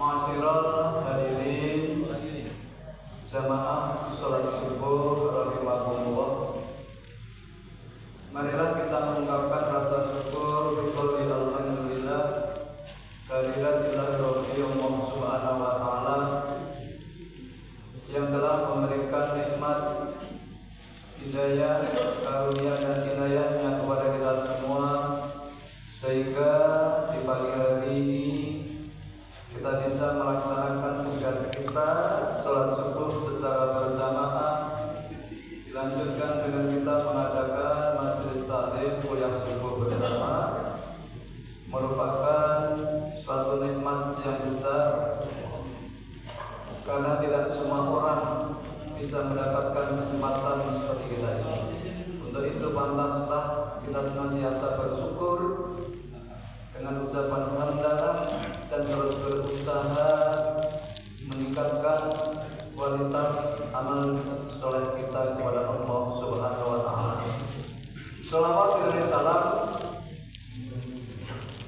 Ma'asyiral hadirin jamaah salat subuh rahimakumullah. Marilah kita mengungkapkan rasa syukur biqauli alhamdulillah kehadirat Rabbi Allah Subhanahu wa taala yang telah memberikan nikmat hidayah, karunia dan inayahnya kepada kita semua, sehingga di pagi hari ini kita bisa melaksanakan tugas kita sholat subuh secara berjamaah, dilanjutkan dengan kita mengadakan majelis taklim kuliah subuh bersama, merupakan suatu nikmat yang besar karena tidak semua orang bisa mendapatkan kesempatan seperti kita ini. Untuk itu pantaslah kita senantiasa bersyukur dengan ucapan hamdalah dan terus berusaha meningkatkan kualitas amal soleh kita kepada Allah Subhanahu wa taala. Shalawat dan salam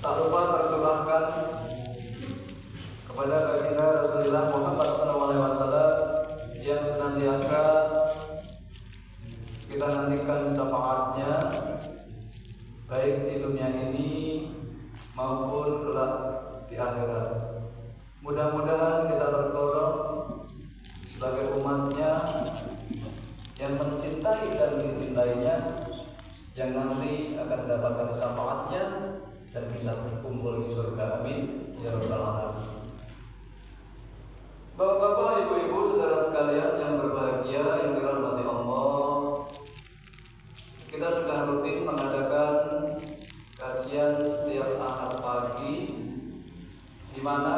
tak lupa tercurahkan kepada baginda Rasulullah Muhammad SAW yang senantiasa kita nantikan syafaatnya baik di dunia ini maupun kelak di akhirat. Mudah-mudahan kita tergolong sebagai umatnya yang mencintai dan dicintainya, yang nanti akan mendapatkan syafaatnya dan bisa berkumpul di surga. Amin ya rabbal alamin. Bapak-bapak, ibu-ibu, saudara sekalian yang berbahagia yang dirahmati Allah, kita sudah rutin mengadakan kajian setiap Ahad pagi, di mana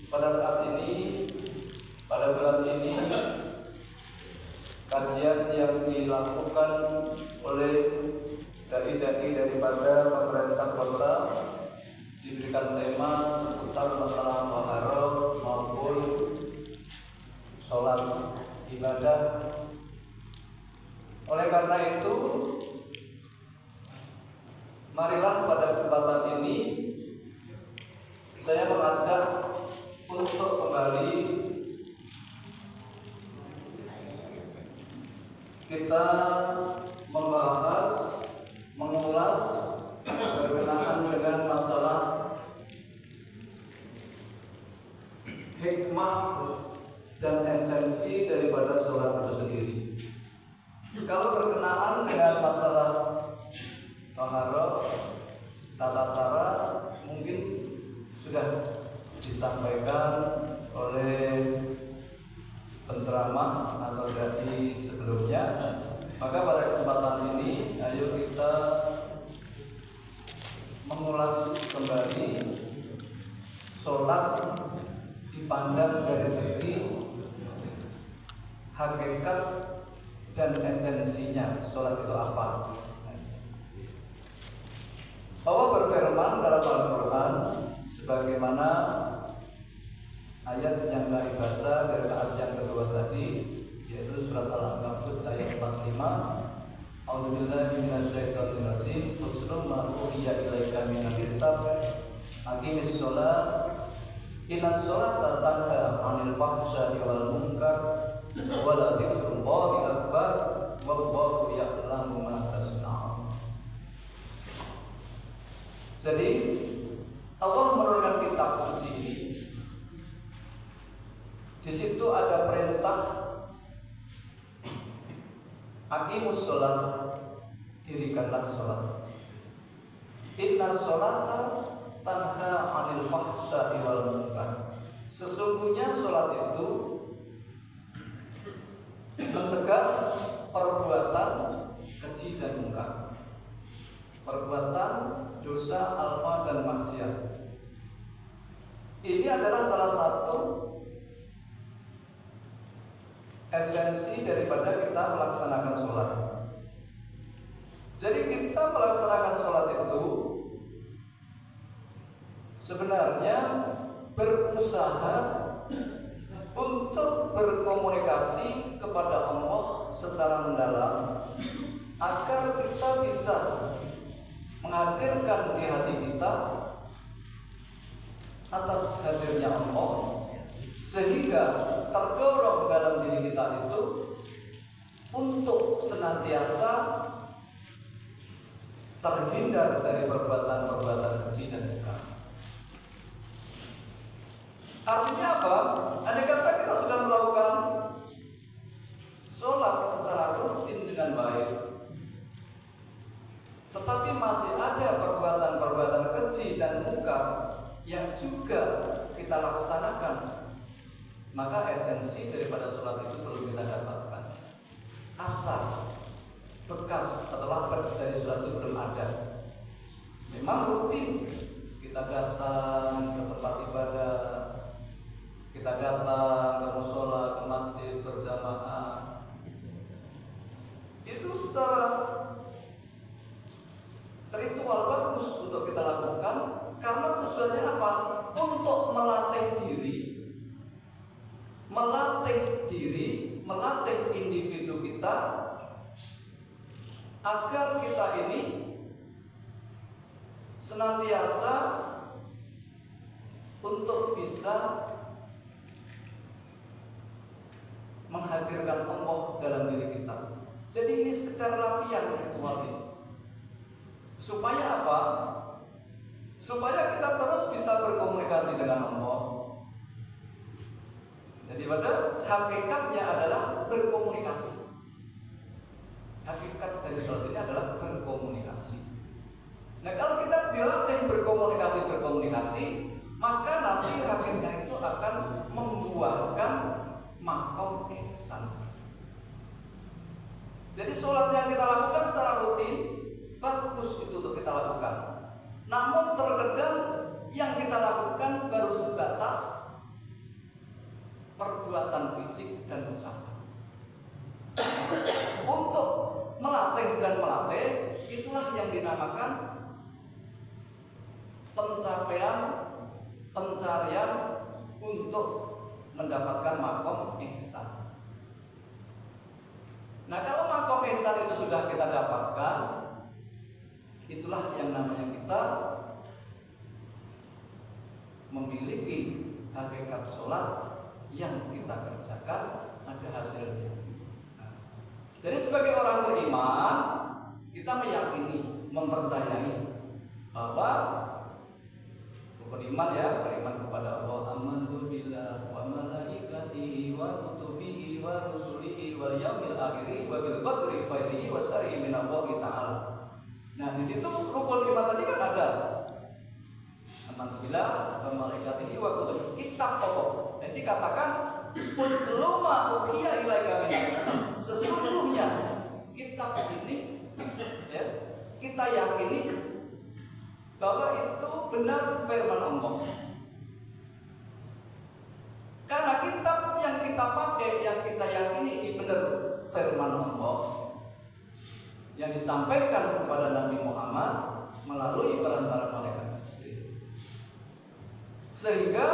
pada saat ini, pada bulan ini, kajian yang dilakukan oleh dai-dai daripada pemerintah kota diberikan tema seputar masalah Muharram maupun sholat ibadah. Oleh karena itu, marilah pada kesempatan ini saya mengajak untuk kembali kita membahas, mengulas berkenaan dengan masalah hikmah dan esensi daripada sholat itu sendiri. Kalau berkenaan dengan masalah Muharram, tata cara mungkin sudah disampaikan oleh penceramah atau dari sebelumnya. Maka pada kesempatan ini ayo kita mengulas kembali sholat dipandang dari segi hakikat dan esensinya. Sholat itu apa? Allah berfirman dalam Al-Quran sebagaimana ayat yang kami baca dari ayat yang kedua tadi, yaitu surat Al-Ankabut ayat 45. A'udzubillahi minasyaitonir rajim. Utslu ma uhiya ilaika minal kitab aqimis shalah innas sholata tanha 'anil fahsya'i wal munkar wa la dzikrullahi akbar wallahu ya'lamu ma tasna'un. Jadi Allah menurunkan kitab suci ini. Di situ ada perintah aqimus sholat, dirikanlah sholat. Inna sholata tanha 'anil fahsya'i wal munkar. Sesungguhnya sholat itu mencegah perbuatan keji dan munkar, perbuatan dosa, alfa dan maksiat. Ini adalah salah satu esensi daripada kita melaksanakan sholat. Jadi kita melaksanakan sholat itu sebenarnya berusaha untuk berkomunikasi kepada Allah secara mendalam agar kita bisa menghadirkan di hati kita atas hadirnya Allah, sehingga terdorong dalam diri kita itu untuk senantiasa terhindar dari perbuatan-perbuatan keji dan munkar. Artinya apa? Andai kata kita sudah melakukan sholat secara rutin dengan baik, tetapi masih ada perbuatan-perbuatan keji dan munkar yang juga kita laksanakan, maka esensi daripada sholat itu perlu kita dapatkan. Asal bekas atau lapat dari sholat itu belum ada, memang rutin kita datang ke tempat ibadah, kita datang ke mushola, ke masjid berjamaah, itu secara ritual bagus untuk kita lakukan, karena tujuannya apa? Untuk melatih diri, melatih individu kita agar kita ini senantiasa untuk bisa menghadirkan Allah dalam diri kita. Jadi ini sekedar latihan ritual ini. Supaya apa? Supaya kita terus bisa berkomunikasi dengan Allah. Jadi pada hakikatnya adalah berkomunikasi. Hakikat dari sholat ini adalah berkomunikasi. Nah, kalau kita dilatih berkomunikasi, maka nanti akhirnya itu akan membuahkan makom ihsan. Jadi sholat yang kita lakukan secara rutin bagus itu untuk kita lakukan. Namun terkadang yang kita lakukan baru sebatas perbuatan fisik dan ucapan. Untuk melatih, itulah yang dinamakan pencarian untuk mendapatkan makom ihsan. Nah, kalau makom ihsan itu sudah kita dapatkan, itulah yang namanya kita memiliki hakikat sholat yang kita kerjakan ada hasilnya. Jadi sebagai orang beriman, kita meyakini, mempercayai bahwa beriman kepada Allah, amantu billah wa malaikatihi wa kutubihi wa rusulihi wal yaumil akhir wa bil qadri khairihi wa syarrihi min Allah taala. Nah, di situ rukun iman tadi kan ada. Amantu billah wa malaikatihi wa kutubihi, kitab pokok. Jadi katakan qul selama uhiya ilaika min, sesungguhnya kitab ini ya, kita yakini bahwa itu benar firman Allah. Karena kitab yang kita pakai, yang kita yakini ini benar firman Allah yang disampaikan kepada Nabi Muhammad melalui perantara malaikat Jibril. Sehingga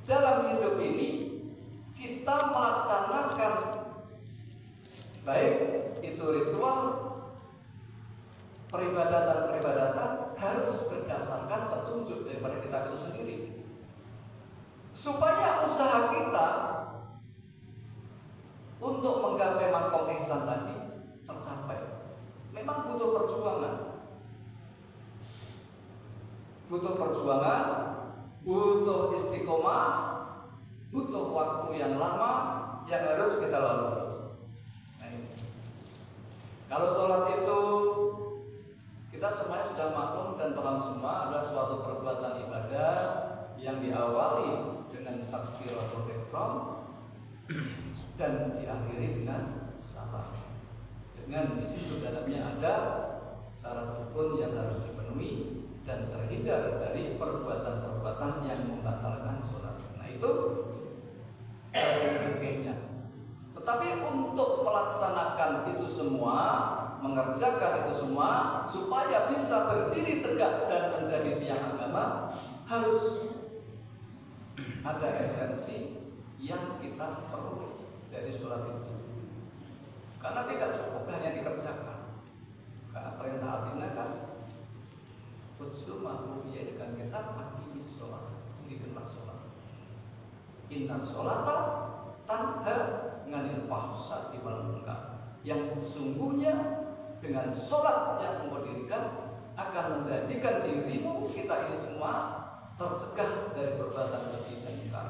dalam hidup ini kita melaksanakan baik itu ritual peribadatan harus berdasarkan petunjuk daripada kita itu sendiri, supaya usaha kita untuk menggapai makom ihsan tadi tercapai. Memang butuh perjuangan, butuh istiqomah, butuh waktu yang lama yang harus kita lalui. Kalau sholat itu kita semuanya sudah maklum dan paham semua adalah suatu perbuatan ibadah yang diawali dengan takbiratul ihram dan diakhiri dengan salam. Dengan di situ dalamnya ada syarat rukun yang harus dipenuhi dan terhindar dari perbuatan-perbuatan yang membatalkan sholat. Nah, itu rukun-rukunnya. Tetapi untuk melaksanakan itu semua, mengerjakan itu semua supaya bisa berdiri tegak dan menjadi tiang agama, harus ada esensi yang kita perlu dari sholat itu. Karena tidak cukup hanya dikerjakan. Karena perintah aslinya kan Betul makhluk ia dengan kita aqimis sholat, dikenal sholat. Inna sholata tanha nganil fahsati wal munkar. Yang sesungguhnya dengan sholat yang engkau dirikan akan menjadikan dirimu, kita ini semua tercegah dari perbuatan keji dan mungkar.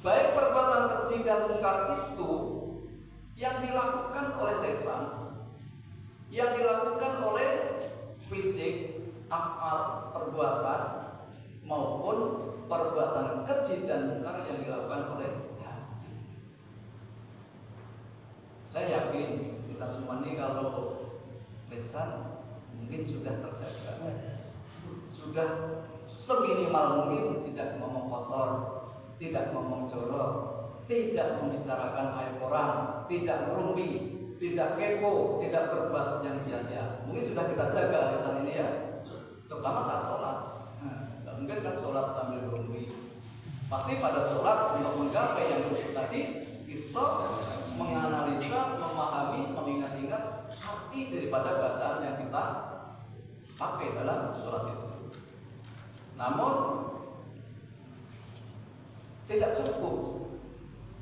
Baik perbuatan keji dan mungkar itu yang dilakukan oleh lisan, yang dilakukan oleh fisik, afal, perbuatan, maupun perbuatan keji dan mungkar yang dilakukan oleh hati. Saya yakin kita semua ini kalau lisan mungkin sudah terjaga, sudah seminimal mungkin tidak ngomong kotor, tidak ngomong jorok, tidak membicarakan aib orang, tidak merumpi, tidak kepo, tidak berbuat yang sia-sia. Mungkin sudah kita jaga lisan ini ya, terutama saat sholat. Nah, mungkin kan sholat sambil merumpi. Pasti pada sholat untuk menggapai yang khusus tadi, kita menganalisa, memahami, mengingat-ingat arti daripada bacaan yang kita pakai dalam sholat itu. Namun tidak cukup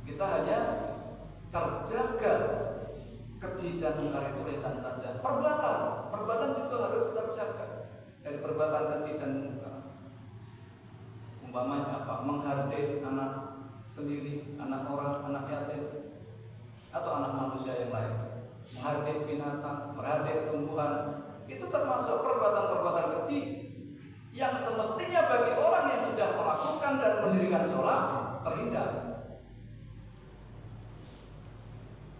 kita hanya terjaga keji dan mungkar itu lisan saja. Perbuatan juga harus terjaga dari perbuatan keji dan mungkar. Umpamanya apa? Menghardik anak sendiri, anak orang, anak yatim, atau anak manusia yang lain. Menghardik binatang, menghardik tumbuhan, itu termasuk perbuatan-perbuatan keji yang semestinya bagi orang yang sudah melakukan dan mendirikan sholat terhindar.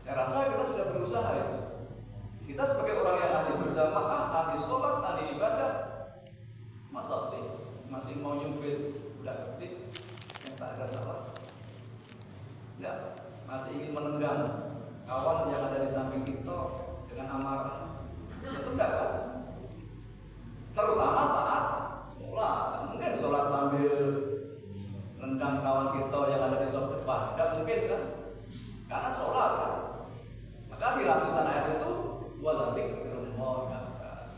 Saya rasa kita sudah berusaha itu. Kita sebagai orang yang ahli berjamaah, ahli sholat, ahli ibadah, masa sih masih mau nyubit budak kecil yang tak ada salah? Enggak, masih ingin menendang kawan yang ada di samping kita dengan amarah. Itu enggak kan? Terutama saat sholat. Mungkin sholat sambil nendang kawan kita yang ada di sholat depan. Tidak mungkin kan? Karena sholat kan? Maka dilakukan ayat itu waladik rumah.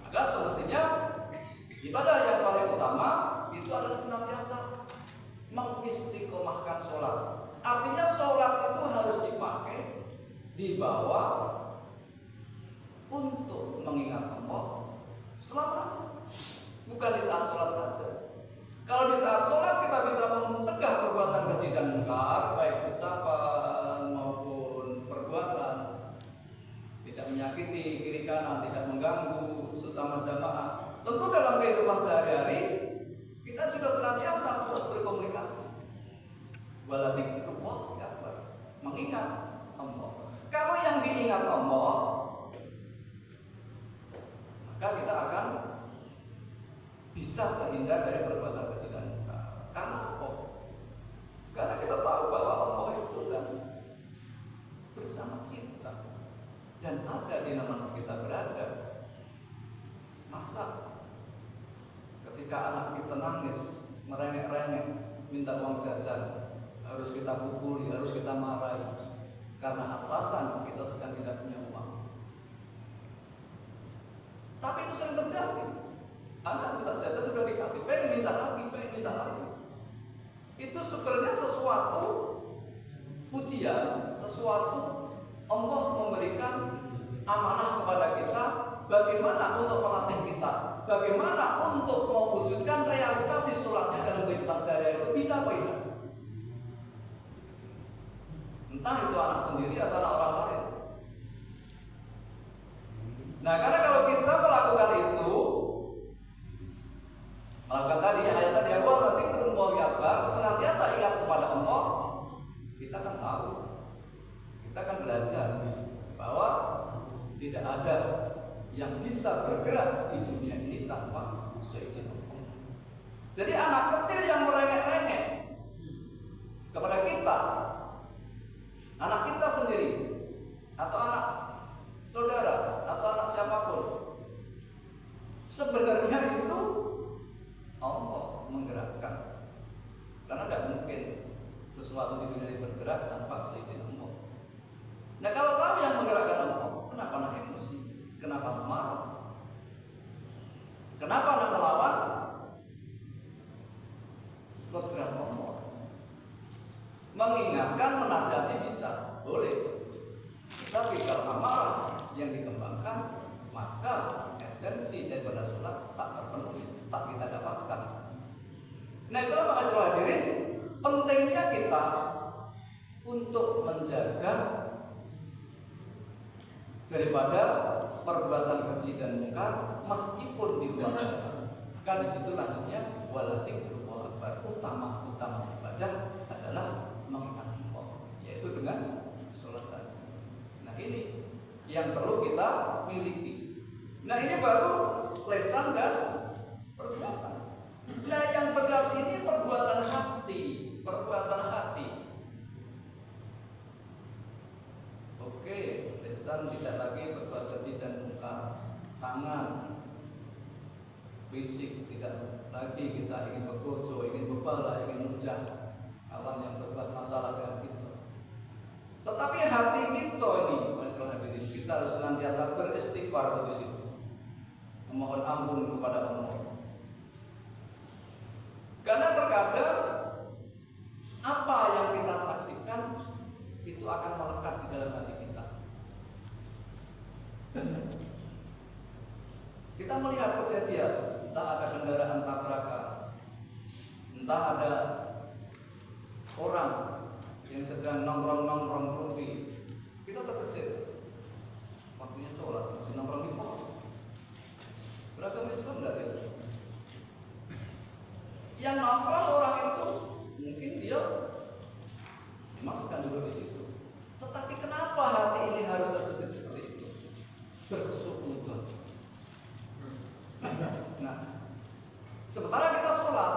Maka semestinya ibadah yang paling utama itu adalah senantiasa mengistiqomahkan sholat. Artinya sholat itu harus dipakai, dibawa untuk mengingat Allah selama, bukan di saat sholat saja. Kalau di saat sholat kita bisa mencegah perbuatan keji dan mungkar, baik ucapan maupun perbuatan, tidak menyakiti kiri kanan, tidak mengganggu sesama jamaah. Tentu dalam kehidupan sehari-hari kita juga senantiasa terus berkomunikasi. Waladzikrullahi akbar, mengingat Allah. Kalau yang diingat Allah, maka kita akan bisa terhindar dari perbuatan keji dan mungkar. Karena apa? Karena kita tahu bahwa Allah itu kan bersama kita dan ada di mana kita berada. Masa ketika anak kita nangis, merengek-rengek, minta uang jajan, harus kita pukuli, harus kita marahi karena alasan kita sedang tidak punya uang. Tapi itu sering terjadi. Anak minta jajan sudah dikasih, pengen minta lagi. Itu sebenarnya sesuatu ujian, sesuatu Allah memberikan amanah kepada kita, bagaimana untuk melatih kita, bagaimana untuk mewujudkan realisasi sholatnya dalam kehidupan sehari-hari itu bisa apa ya? Entah itu anak sendiri atau anak orang lain. Nah, karena kalau kita melakukan itu, melakukan tadi ayat tadi awal nanti terumbawi akbar, senantiasa ingat kepada Allah, kita kan tahu, kita kan belajar bahwa tidak ada yang bisa bergerak di dunia ini tanpa seizin Allah. Jadi anak kecil yang merengek-rengek kepada kita, anak kita sendiri atau anak saudara atau anak siapapun, sebenarnya itu Allah menggerakkan. Karena tidak mungkin sesuatu di dunia ini bergerak tanpa seizin Allah. Nah, kalau tahu yang menggerakkan Allah, kenapa anak emosi? Kenapa marah? Kenapa anak melawan? kodrat Allah. Mengingatkan, menasihati bisa, boleh. Tapi kalau amarah yang dikembangkan, maka esensi daripada sholat tak terpenuhi, tak kita dapatkan. Nah itulah makanya hadirin, pentingnya kita untuk menjaga daripada perbuatan keji dan mungkar meskipun di luar sholat. Kan di situ lanjutnya waladzikrullah akbar, utama ibadah adalah mengingat Allah, yaitu dengan sholat tadi. Nah ini yang perlu kita miliki. Nah ini baru lesan dan perbuatan. Nah yang berat ini perbuatan hati. Oke, lesan tidak lagi berbuat keji dan mungkar. Tangan, fisik tidak lagi kita ingin bergojo, ingin berbala, ingin menjah kawan yang berbuat masalah dengan kita. Tetapi hati kita ini, kita harus senantiasa beristighfar di situ, memohon ampun kepada Allah. Karena terkadang apa yang kita saksikan itu akan melekat di dalam hati kita. Kita melihat kejadian, entah ada kendaraan tabrakan, entah ada orang yang sedang nongkrong di, kita terbesit. Waktunya sholat masih nongkrong di pos. Beragam Islam enggak itu? Yang nongkrong orang itu mungkin dia memang sedang duduk di situ. Tetapi kenapa hati ini harus terbesit seperti itu? Bersuudzon. Nah, sementara kita sholat.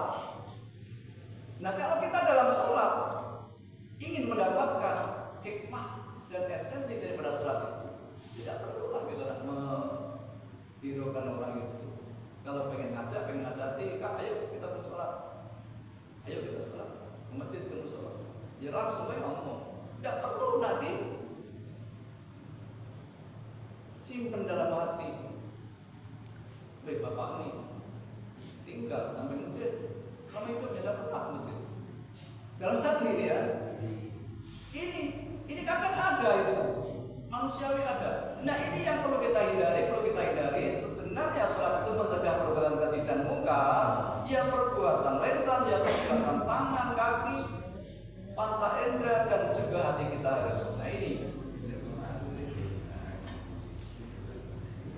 Nah, kalau kita dalam sholat ingin mendapatkan hikmah dan esensi daripada sholat itu, tidak perlu lah kita menghiraukan orang itu. Kalau pengen ngajak, pengen nasihati, Kak, ayo kita ke sholat. Ayo kita sholat. Ke masjid, ke sholat. Ya langsung aja ngomong. Tidak perlu nanti simpen dalam hati. Baik bapak ini tinggal sampai masjid, selama itu tidak pernah masjid. Dalam hati ini ya, ini kadang ada itu, manusiawi ada. Nah ini yang perlu kita hindari. Sebenarnya sholat itu mencegah perbuatan keji dan mungkar, ya perbuatan lisan, ya perbuatan tangan, kaki, panca indera dan juga hati kita harus. Nah ini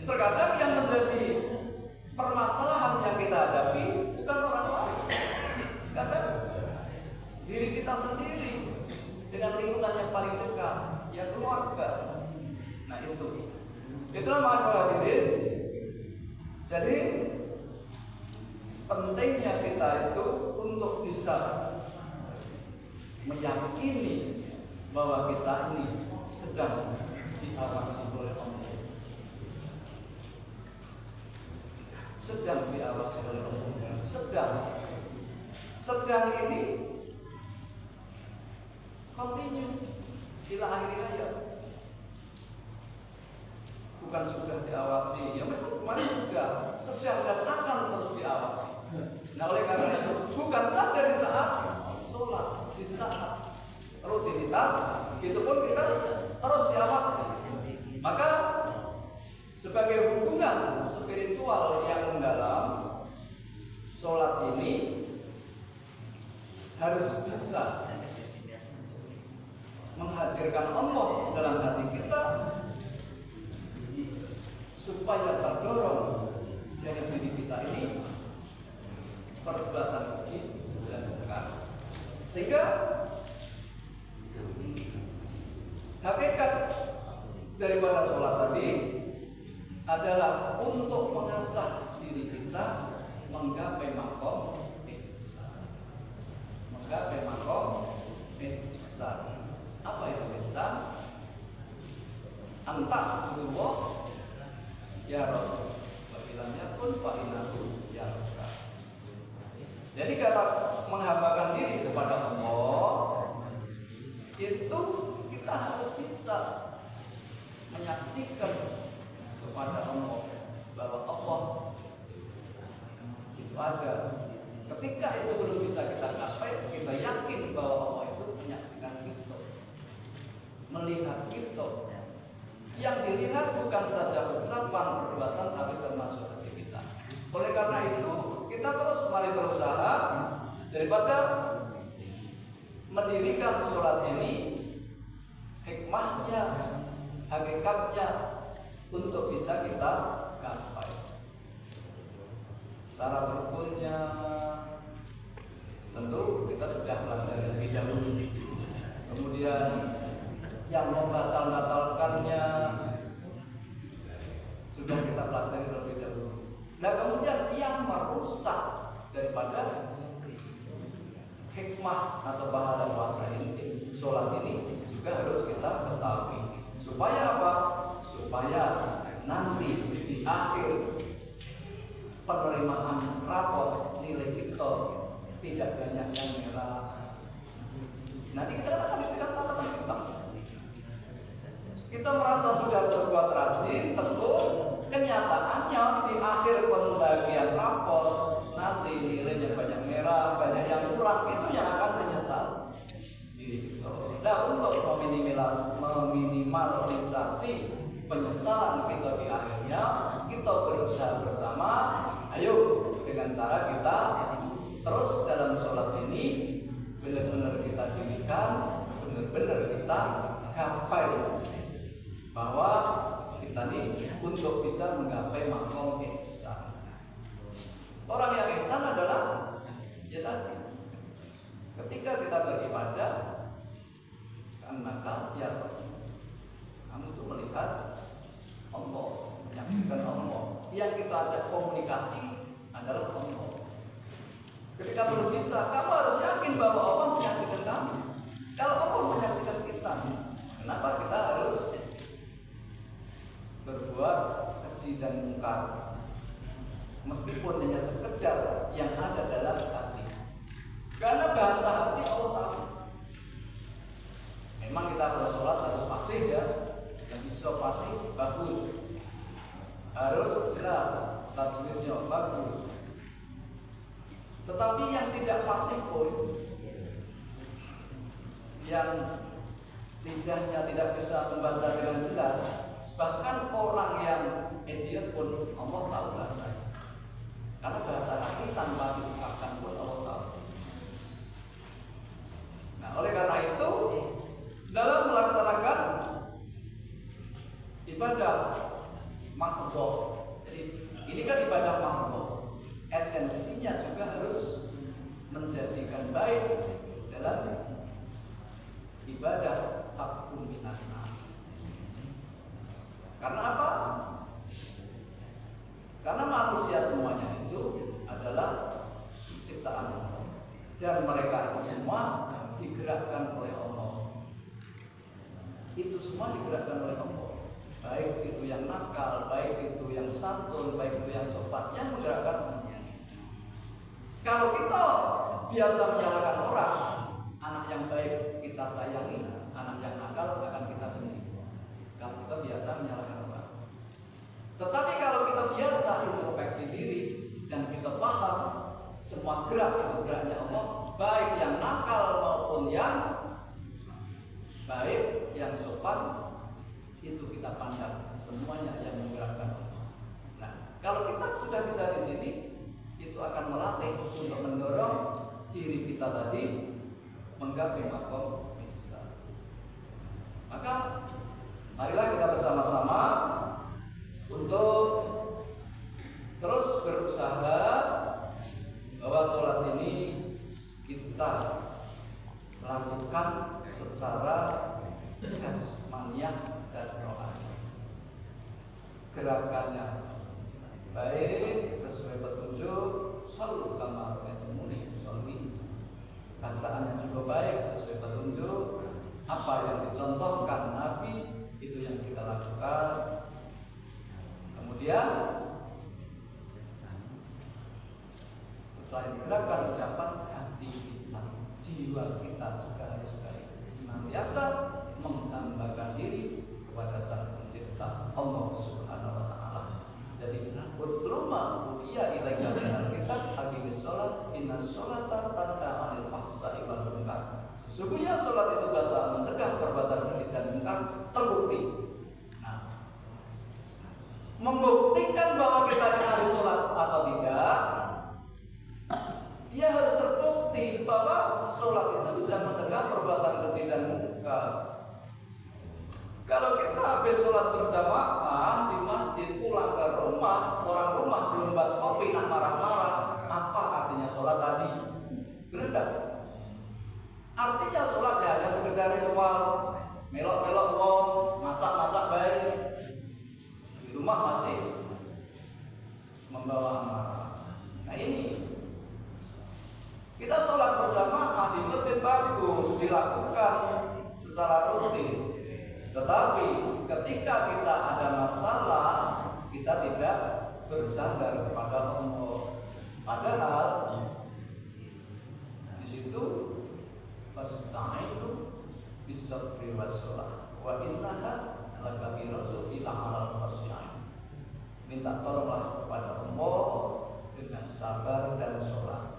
terkadang yang menjadi permasalahan yang kita hadapi bukan orang lain, kadang diri kita sendiri dengan lingkungan yang paling dekat, ya keluarga. Nah itulah masalah hadirin. Jadi pentingnya kita itu untuk bisa meyakini bahwa kita ini sedang diawasi oleh Allah. Sedang diawasi oleh Allah. Sedang ini continue ila akhir hayat. Bukan sudah diawasi, ya memang kemarin sudah, sedang dan akan terus diawasi. Nah oleh karena itu bukan saja di saat sholat, di saat rutinitas itu pun kita terus diawasi. Maka sebagai hubungan spiritual yang mendalam, sholat ini harus bisa menghadirkan Allah dalam hati kita supaya terdorong dari diri kita ini perbuatan keji dan mungkar. Sehingga hakikat daripada sholat tadi adalah untuk mengasah diri kita menggapai makom ihsan. Apa itu ihsan? Anta'budullah ya Rabb, wabilanya pun fa'inahu ya Rabb. Jadi kalau menghambakan diri kepada Allah itu kita harus bisa menyaksikan kepada Allah bahwa Allah itu ada, Ketika itu belum bisa kita capai, kita yakin bahwa Allah itu menyaksikan kita, melihat kita. Yang dilihat bukan saja ucapan, perbuatan, tapi termasuk hati kita. Oleh karena itu, kita terus mari berusaha daripada mendirikan sholat ini, hikmahnya, hakikatnya untuk bisa kita capai. Secara rukunnya tentu kita sudah pelajari lebih dahulu. Kemudian yang membatalkannya sudah kita pelajari lebih dahulu. Nah, kemudian yang merusak daripada hikmah atau pahala puasa ini, sholat ini juga harus kita ketahui. Supaya apa? Supaya nanti di akhir penerimaan rapor nilai kita tidak banyak yang merah. Nanti kita akan diberikan catatan kita. Kita merasa sudah berbuat rajin, tentu kenyataannya di akhir pembagian rapor nanti nilainya banyak merah, banyak yang kurang, itu yang akan menyesal diri kita. Nah, untuk meminimalisasi penyesalan kita di akhirnya, kita berusaha bersama. Ayo dengan cara kita terus dalam sholat ini benar-benar kita dirikan, benar-benar kita capai bahwa kita ini untuk bisa menggapai maqam ihsan. Orang yang ihsan adalah ya tadi, ketika kita beribadah kan maka ya kamu tuh melihat Allah, menyaksikan Allah. Yang kita ajak komunikasi adalah Allah. Ketika belum bisa, kamu harus yakin bahwa Allah menyaksikan kamu. Kalau Allah menyaksikan kita, kenapa kita harus berbuat keji dan mungkar? Meskipun hanya sekedar yang ada dalam hati. Karena bahasa hati Allah tahu. Memang kita kalau sholat harus fasih ya. Yang bisa fasih bagus, harus jelas, tajwidnya bagus. Tetapi yang tidak fasih pun, yang lidahnya tidak bisa membaca dengan jelas, bahkan orang yang idiot pun Allah tahu bahasanya. Karena bahasa hati tanpa diungkapkan pun Allah tahu. Nah, oleh karena itu dalam melaksanakan ibadah mahdhah, jadi ini kan ibadah mahdhah, esensinya juga harus menjadikan baik dalam ibadah haqqun minan nas. Karena apa? Karena manusia semuanya itu adalah ciptaan Allah dan mereka itu semua digerakkan oleh Allah. Itu semua digerakkan oleh Allah. Baik itu yang nakal, baik itu yang santun, baik itu yang sopan, yang menggerakkan. Kalau kita biasa menyalahkan orang, anak yang baik kita sayangi, anak yang nakal akan kita benci. Kalau kita biasa menyalahkan orang. Tetapi kalau kita biasa introspeksi diri dan kita paham semua gerak itu geraknya Allah, baik yang nakal maupun yang baik, yang sopan, itu kita pandang semuanya yang menggerakkan Allah. Nah, kalau kita sudah bisa di sini, itu akan melatih untuk mendorong diri kita tadi menggapai maqam ihsan. Maka marilah kita bersama-sama untuk terus berusaha bahwa sholat ini kita lakukan secara jasmaniah dan rohani. Gerakannya baik sesuai petunjuk, shollu kama ra'aitumuni usolli. Bacaannya juga baik sesuai petunjuk, apa yang dicontohkan Nabi itu yang kita lakukan. Kemudian setelah gerakan ucapan, hati kita, jiwa kita juga harus baik, senantiasa menghambakan diri kepada Sang Pencipta Allah Subhanahu wa taala. Jadi ulama bukia ilaika minal kitab aqimis sholat inna sholata tanha 'anil fahsya'i wal munkar. Sesungguhnya sholat itu bisa mencegah perbuatan keji dan munkar, terbukti. Nah, membuktikan bahwa kita harus sholat atau tidak, ya harus terbukti bahwa sholat itu bisa mencegah perbuatan keji dan munkar. Kalau kita habis sholat berjamaah di masjid, pulang ke rumah, orang rumah belum buat kopi, nak marah-marah, apa artinya sholat tadi? Benar tak? Artinya sholat ya hanya sekedar ritual, melok-melok wong, masak-masak baik, di rumah masih membawa amarah. Nah ini, kita sholat berjamaah di masjid bagus, dilakukan secara rutin. Tetapi ketika kita ada masalah, kita tidak bersandar kepada Allah. Padahal di situ fasta'inu bis-sabri was-shalah wa innaha lakabiratun illa 'alal khashi'in. Minta tolonglah kepada Allah dengan sabar dan sholat.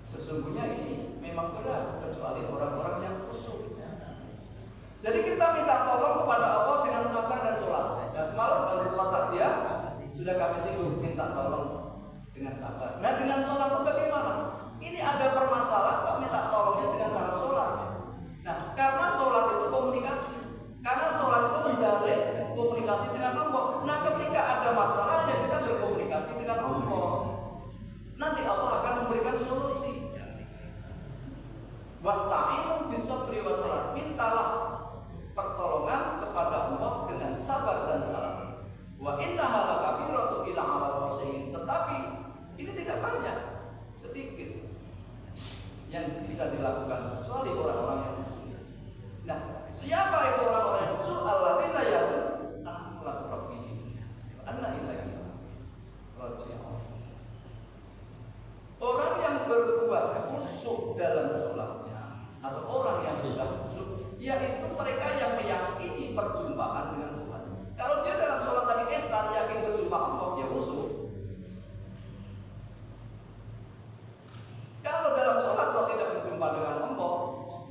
Sesungguhnya ini memang berat kecuali orang-orang yang khusyuk. Jadi kita minta tolong kepada Allah dengan sabar dan sholat. Ya, semalam dalam sholat takziah sudah kami singgung minta tolong dengan sabar. Nah dengan sholat itu bagaimana? Ini ada permasalahan kok minta tolongnya dengan cara sholat. Nah karena sholat itu komunikasi. Karena sholat itu menjalin komunikasi dengan Allah. Nah ketika ada masalah ya kita berkomunikasi dengan Allah. Nanti Allah akan memberikan solusi. Wasta'inu bis-sabri was-shalah. Mintalah pertolongan kepada Allah dengan sabar dan salat. Wa innaha lakabiratun illa 'alal khashi'in. Tetapi ini tidak banyak, sedikit yang bisa dilakukan kecuali orang-orang yang khusyuk. Nah, siapa itu orang-orang yang khusyuk? Alladzina yad'una rabbihim anna ilaihi raji'un. Orang yang berbuat khusyuk dalam sholatnya atau orang yang sudah khusyuk, yaitu mereka yang meyakini perjumpaan dengan Tuhan. Kalau dia dalam sholat tadi ihsan yakin berjumpa Allah, ya khusyuk. Kalau dalam sholat kok tidak berjumpa dengan Allah,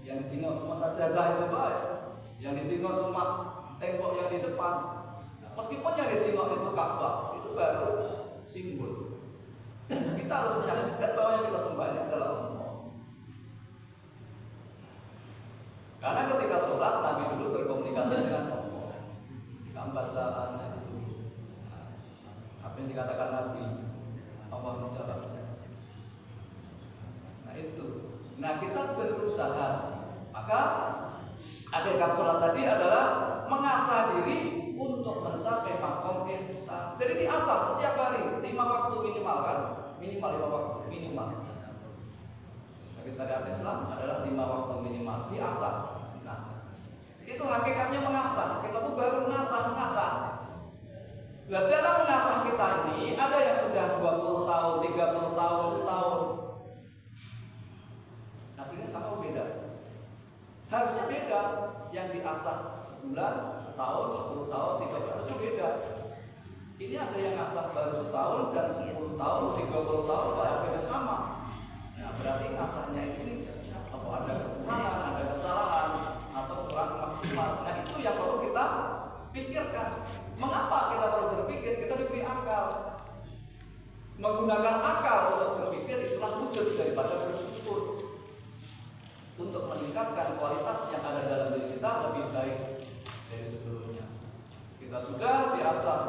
yang dijenguk cuma sajadah itu baik, yang dijenguk cuma tembok yang di depan, meskipun yang dijenguk itu Ka'bah, itu baru simbol. Kita harus menyaksikan bahwa yang kita sembah adalah Allah. Karena ketika sholat Nabi dulu berkomunikasi dengan Allah. Dalam bacaannya itu apa yang dikatakan Nabi, Allah menjawabnya. Nah itu. Nah kita berusaha. Maka hakikat sholat tadi adalah mengasah diri untuk mencapai makom ihsan. Jadi diasah setiap hari 5 waktu minimal kan? Minimal 5 waktu minimal. Sebagai syariat Islam adalah 5 waktu minimal diasah. Nah, itu hakikatnya mengasah. Kita tuh baru mengasah. Nah, dalam mengasah kita ini ada yang sudah 20 tahun, 30 tahun, setahun. Hasilnya sama beda. Harusnya beda. Yang diasah sebulan, setahun, 10 tahun, 30 tahun harusnya beda. Ini ada yang asah baru setahun dan 10 tahun, 30 tahun kok hasilnya sama. Nah berarti asahnya ini apa ada kekurangan, ada kesalahan atau kurang maksimal. Nah itu yang perlu kita pikirkan. Mengapa kita perlu berpikir? Kita diberi akal. Menggunakan akal untuk berpikir itulah wujud daripada bersyukur. Untuk meningkatkan kualitas yang ada dalam diri kita lebih baik dari sebelumnya. Kita sudah diasah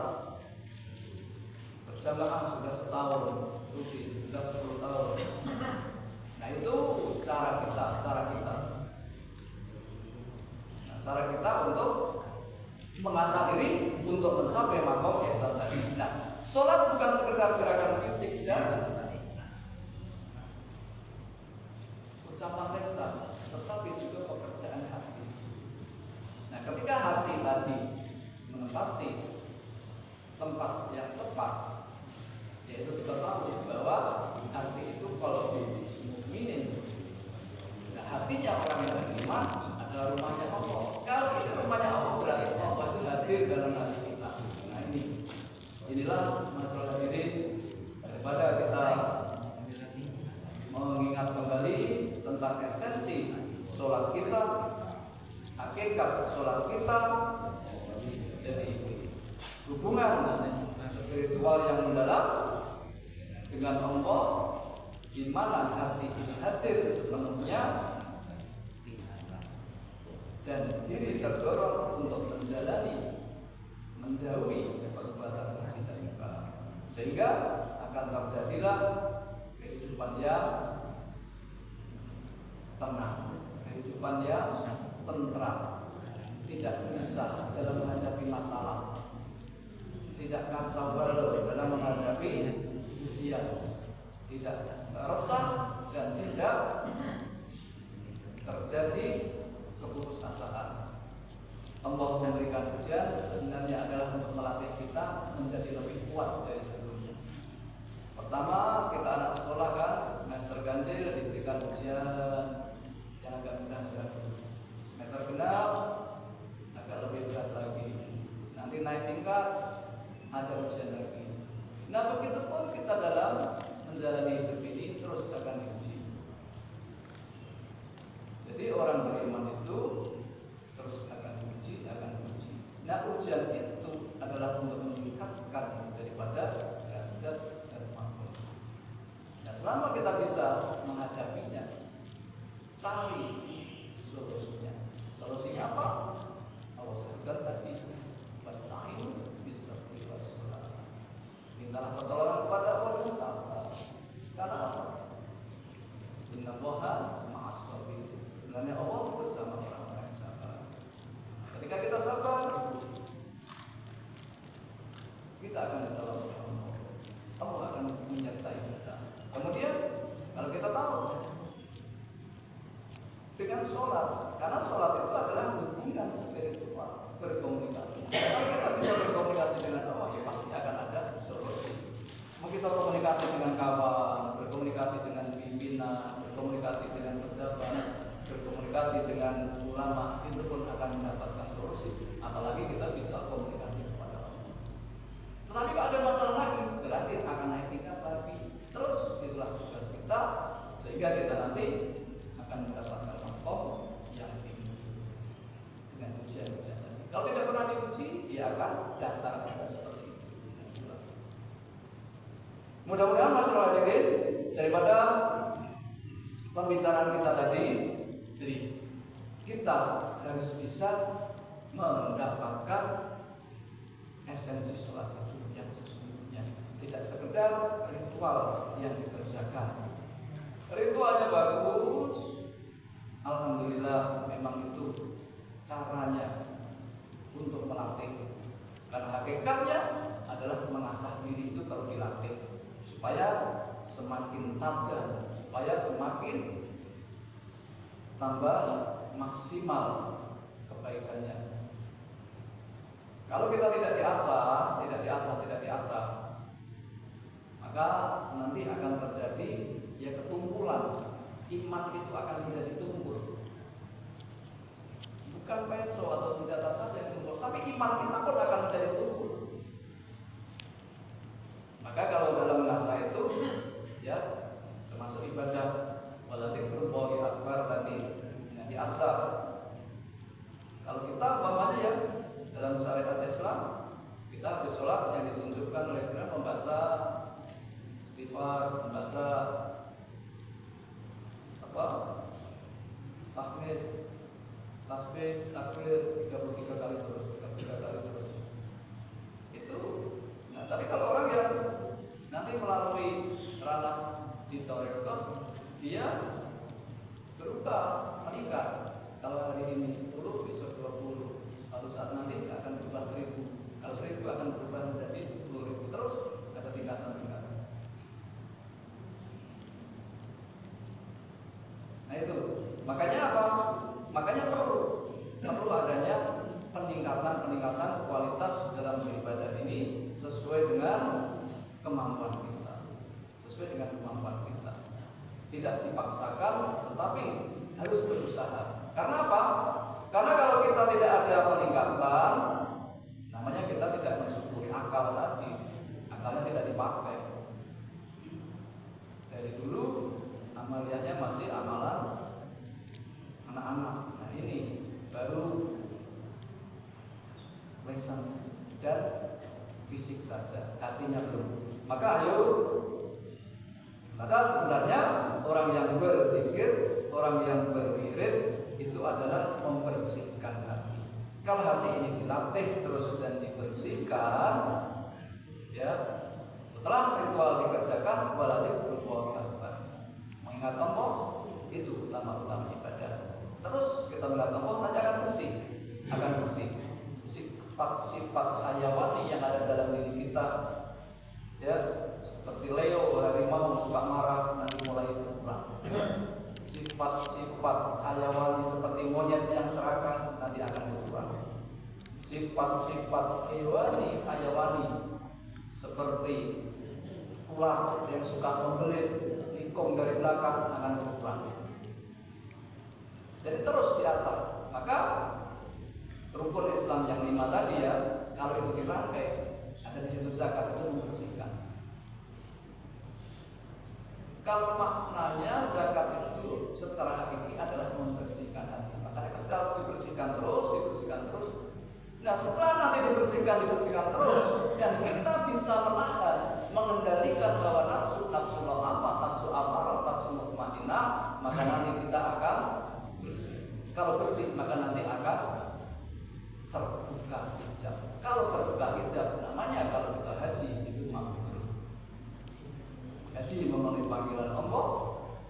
berjamaah sudah setahun, rutin sudah 10 tahun. Nah itu cara kita. Nah, cara kita untuk mengasah diri untuk mencapai makom ihsan tadi. Nah, sholat bukan sekedar gerakan fisik dan ucapan lisan, tetapi juga pekerjaan hati. Nah, ketika hati tadi menempati tempat yang tepat, yaitu kita tentang esensi sholat kita, hakikat sholat kita. Jadi hubungan spiritual yang mendalam dengan Allah, di mana hati ini hadir sepenuhnya dan diri terdorong untuk menjauhi perbuatan kesyirikan, sehingga akan terjadilah kehidupan yang tenang, kehidupan yang tentram, tidak bisa dalam menghadapi masalah, tidak kacau balau dalam menghadapi ujian, tidak resah dan tidak terjadi keputusasaan. Allah memberikan ujian sebenarnya adalah untuk melatih kita menjadi lebih kuat dari sebelumnya. Pertama, kita anak sekolah kan semester ganjil diberikan ujian yang agak mudah. Semester genap agak lebih berat lagi. Nanti naik tingkat ada ujian lagi. Nah, begitu pun kita dalam menjalani hidup ini terus akan diuji. Jadi orang beriman itu terus akan diuji. Nah, ujian itu adalah untuk meningkatkan daripada derajat dan makhluk. Nah, selama kita bisa menghadapinya, cari solusinya. Solusinya apa? Allah sebutkan tadi, wasta'inu bis-sabri was-salah. Mintalah pertolongan kepada Allah dengan sabar. Karena apa? Innallaha ma'as-sabirin. Sebenarnya Allah bersama orang-orang yang sabar. Ketika kita sabar, kita akan ditolong oleh Allah. Allah akan menyertai kita. Kemudian kalau kita tahu dengan sholat, karena sholat itu adalah hubungan spiritual, berkomunikasi. Kalau kita bisa berkomunikasi dengan Allah, ya pasti akan ada solusi. Mau kita komunikasi dengan kawan, berkomunikasi dengan pimpinan, berkomunikasi dengan pejabat, berkomunikasi dengan ulama, itu pun akan mendapatkan solusi. Apalagi kita bisa komunikasi kepada Allah. Tetapi kalau ada masalah lagi, berarti akan naik tingkat lagi. Terus itulah tugas kita, sehingga kita nanti akan mendapatkan makom yang tinggi dengan ujian-ujian tadi. Kalau tidak pernah diuji, dia akan datar seperti itu. Mudah-mudahan masalah hadirin daripada pembicaraan kita tadi, jadi kita harus bisa mendapatkan esensi sholat itu yang sesungguhnya, tidak sekedar ritual yang dikerjakan. Ritualnya bagus, alhamdulillah, memang itu caranya untuk melatih. Karena hakikatnya adalah mengasah diri itu kalau dilatih supaya semakin tajam, supaya semakin tambah maksimal kebaikannya. Kalau kita tidak diasah, maka nanti akan terjadi ya ketumpulan. Iman itu akan menjadi tumpul. Bukan peso atau senjata saja yang tumpul, tapi iman kita pun akan menjadi tumpul. Maka kalau dalam mengasah itu, ya termasuk ibadah waladzikrullahi akbar tadi yang diasah. Kalau kita umpamanya ya dalam syariat Islam, kita habis sholat yang ditunjukkan oleh kita membaca istighfar, membaca tahmid, tasbih, takbir 33 kali terus. Itu. Nah, tapi kalau orang yang nanti melalui ranah di tarekat, dia berubah, meningkat. Kalau hari ini 10, besok 20. Suatu saat nanti akan berubah 1000. Kalau 1000 akan berubah menjadi 10.000. Terus ada tingkatan-tingkatan. Nah itu, makanya apa? Makanya perlu adanya peningkatan kualitas dalam beribadah ini sesuai dengan kemampuan kita. Tidak dipaksakan, tetapi harus berusaha. Karena apa? Karena kalau kita tidak ada peningkatan, namanya kita tidak mensyukuri akal tadi. Akalnya tidak dipakai. Dari dulu amaliyahnya masih amalan anak-anak. Nah ini baru lisan dan fisik saja, hatinya belum. Maka sebenarnya orang yang berzikir, orang yang berwirid itu adalah membersihkan hati. Kalau hati ini dilatih terus dan dibersihkan, ya, setelah ritual dikerjakan, waladzikru akbar. Mengingat Allah itu utama ibadah. Terus kita mengingat Allah nanti akan bersih. Sifat-sifat hayawani yang ada dalam diri kita, ya, seperti Leo, harimau suka marah, nanti mulai berkurang. Sifat-sifat hayawani seperti monyet yang serakah nanti akan berkurang. Sifat-sifat hayawani seperti ular yang suka menggelit, tikung dari belakang akan berkurang. Jadi terus diasah. Maka rukun Islam yang 5 tadi, ya, kalau itu dirangkai, ada di situ zakat itu membersihkan. Kalau maknanya zakat itu secara hakiki adalah membersihkan hati. Makanya kalau dibersihkan terus. Nah setelah nanti dibersihkan terus, dan kita bisa menahan, mengendalikan bahwa nafsu lawamah, nafsu amarah, nafsu mutmainnah, maka nanti kita akan bersih. Kalau bersih maka nanti akan terbuka hijab. Kalau terbuka hijab, namanya kalau kita haji itu mabrur. Haji memenuhi panggilan Allah.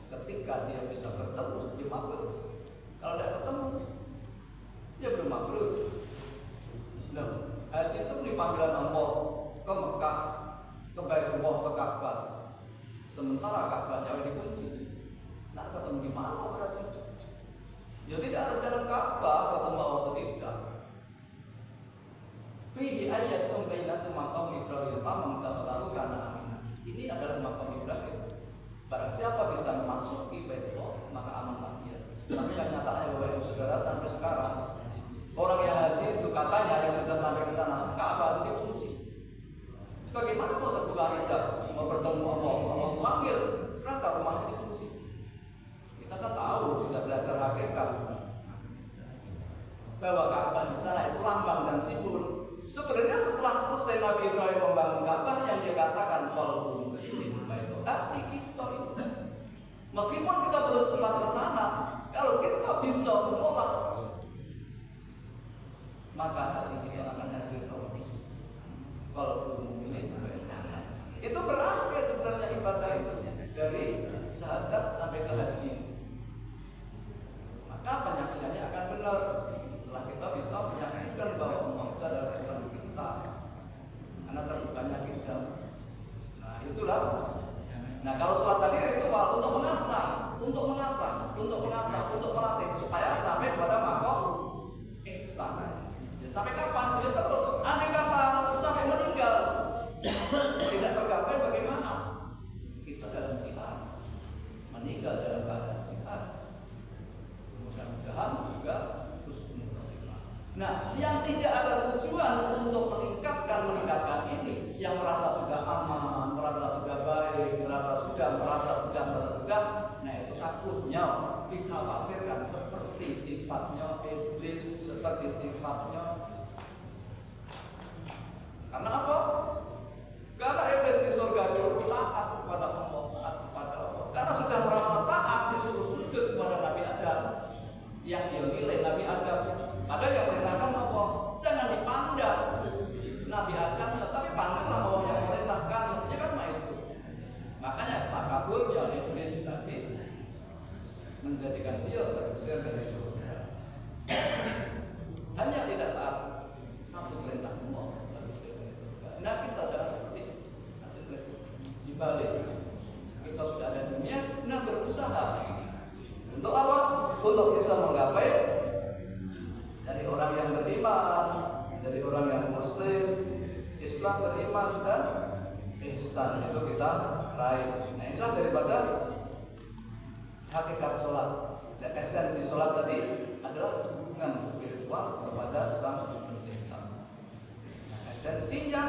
Ketika dia bisa bertemu, dia mabrur. Kalau tidak ketemu, dia belum mabrur. Nah, haji itu memenuhi panggilan Allah ke Mekah, ke Baitullah, ke Ka'bah. Sementara Ka'bahnya dikunci. Nah, ketemu di mana berarti? Ya tidak harus dalam Ka'bah ketemu atau tidak. Fihi ayatun bainatu maqam Ibrahim takhalalu kana aminah. Ini adalah maqam Ibrahim. Barang siapa bisa memasuki Baitullah, maka amanlah dia. Tapi kenyataannya Bapak Ibu Saudara sampai sekarang orang yang haji itu katanya yang sudah sampai ke sana Ka'bah itu dikunci. Bagaimana mau terbuka hijab, mau bertemu Allah, mau memanggil, ternyata rumahnya dikunci. Kita kan tahu sudah belajar hakikat bahwa Ka'bah di sana itu lambang dan simbol. Sebenarnya setelah selesai Nabi Ibrahim membangun Ka'bah, yang dia katakan kalau ini hati kita itu. Meskipun kita belum sempat ke sana, kalau kita bisa menolak, maka hati kita akan hadir Allah. Kalau belum ini itu berarti sebenarnya ibadah itu dari syahadat sampai ke haji. Maka penyaksiannya akan benar setelah kita bisa menyaksikan bahwa Allah itu adalah Tuhan kita, karena terbukanya hijab. Nah itulah. Nah kalau sholat tadi ritual untuk mengasah, untuk melatih supaya sampai pada makom ihsan. Ya, sampai kapan? Ya terus. Andai kata sampai meninggal tidak tergapai, bagaimana? Kita dalam jihad, meninggal dalam keadaan jihad. Mudah-mudahan juga husnul khotimah. Nah, yang tidak ada tujuan untuk meningkatkan ini, yang merasa sudah aman, merasa sudah baik, merasa sudah, nah itu takutnya dikhawatirkan seperti sifatnya iblis, seperti sifatnya. Karena apa? Karena iblis di surga dulu taat kepada Allah, karena sudah merasa taat, disuruh sujud kepada Nabi Adam, yang dia nilai Nabi Adam. Ada yang perintahkan Allah, jangan dipandang Nabi Adam, tapi pandanglah Allah yang merintahkan. Mestinya kan itu. Makanya takabur ya iblis tadi menjadikan dia terusir dari surga. Hanya tidak taat satu perintah Allah terusir dari surga. Nah kita jangan seperti itu. Dibalik, kita sudah ada dunia, nah berusaha untuk apa? Untuk bisa menggapai dari orang yang beriman, dari orang yang muslim, Islam, beriman dan ihsan itu kita raih. Nah inilah daripada hakikat sholat. Dan esensi sholat tadi adalah hubungan spiritual kepada Sang Pencipta. Nah, esensinya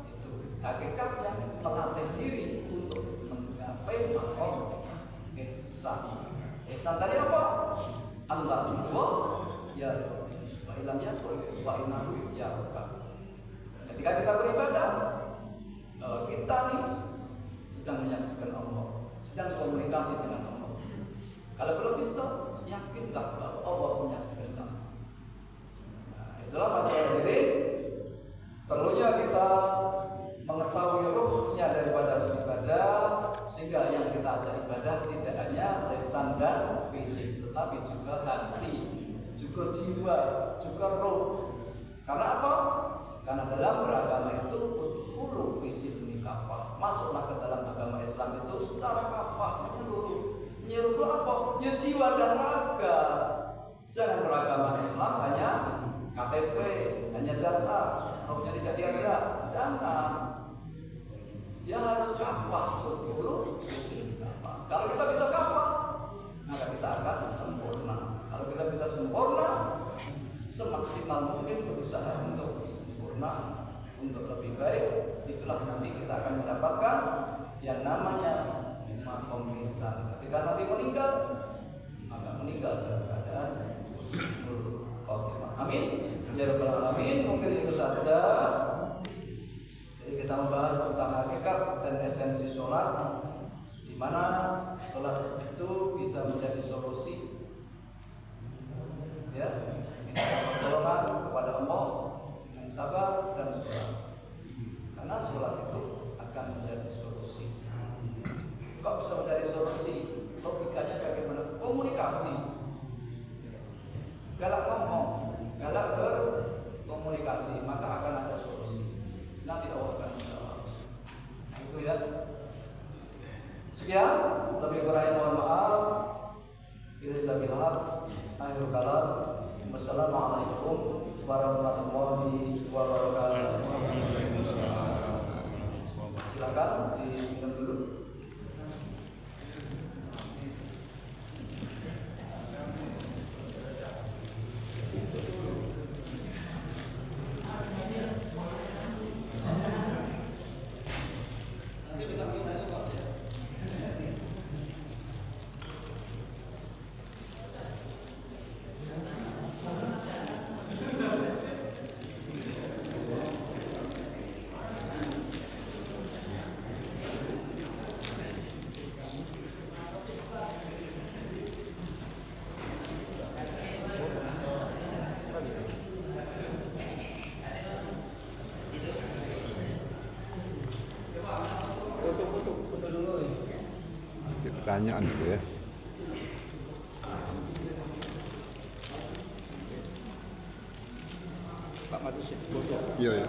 itu hakikatnya melatih diri untuk menggapai makom ihsan. Ihsan tadi apa? An antum tuh ya wa ilam yakul wa innahu ya. Ketika kita beribadah, kita nih sedang menyaksikan Allah, sedang komunikasi dengan Allah. Kalau belum bisa, yakinlah bahwa Allah menyaksikan kamu. Itulah masalah diri. Perlunya kita mengetahui ruhnya daripada ibadah, sehingga yang kita ajak ibadah tidak hanya lisan dan fisik, tetapi juga hati, juga jiwa, juga roh. Karena apa? Karena dalam beragama itu udkhulu fisik nikafah. Masuklah ke dalam agama Islam itu secara kafah, menyeluruh. Menyeluruh apa? Ya jiwa dan raga. Jangan beragama Islam hanya KTP, hanya jasa, rohnya tidak diajak. Jangan. Ya harus kafah udkhulu fisik nikafah. Kalau kita bisa kafah, maka kita akan sempurna. Kalau kita bisa sempurna, semaksimal mungkin berusaha untuk sempurna, untuk lebih baik. Itulah nanti kita akan mendapatkan yang namanya makom ihsan. Ketika nanti meninggal, maka meninggal dalam keadaan husnul khotimah. Amin ya rabbal alamin. Mungkin itu saja. Jadi kita membahas tentang hakikat dan esensi sholat, di mana sholat itu bisa menjadi solusi, ya, kita pertolongan kepada Allah dengan sabar dan sholat. Karena sholat itu akan menjadi solusi. Kok bisa menjadi solusi? Logikanya bagaimana? Komunikasi. Galak ngomong, galak berkomunikasi, maka akan ada solusi. Nanti Allah akan menjawab. Itu ya. Sekian, lebih kurang mohon maaf. Bila sabilah, akhir kalam. Wassalamualaikum warahmatullahi wabarakatuh. Silakan diminum dulu. Pertanyaan gitu ya. Pak Matus, Iya ya.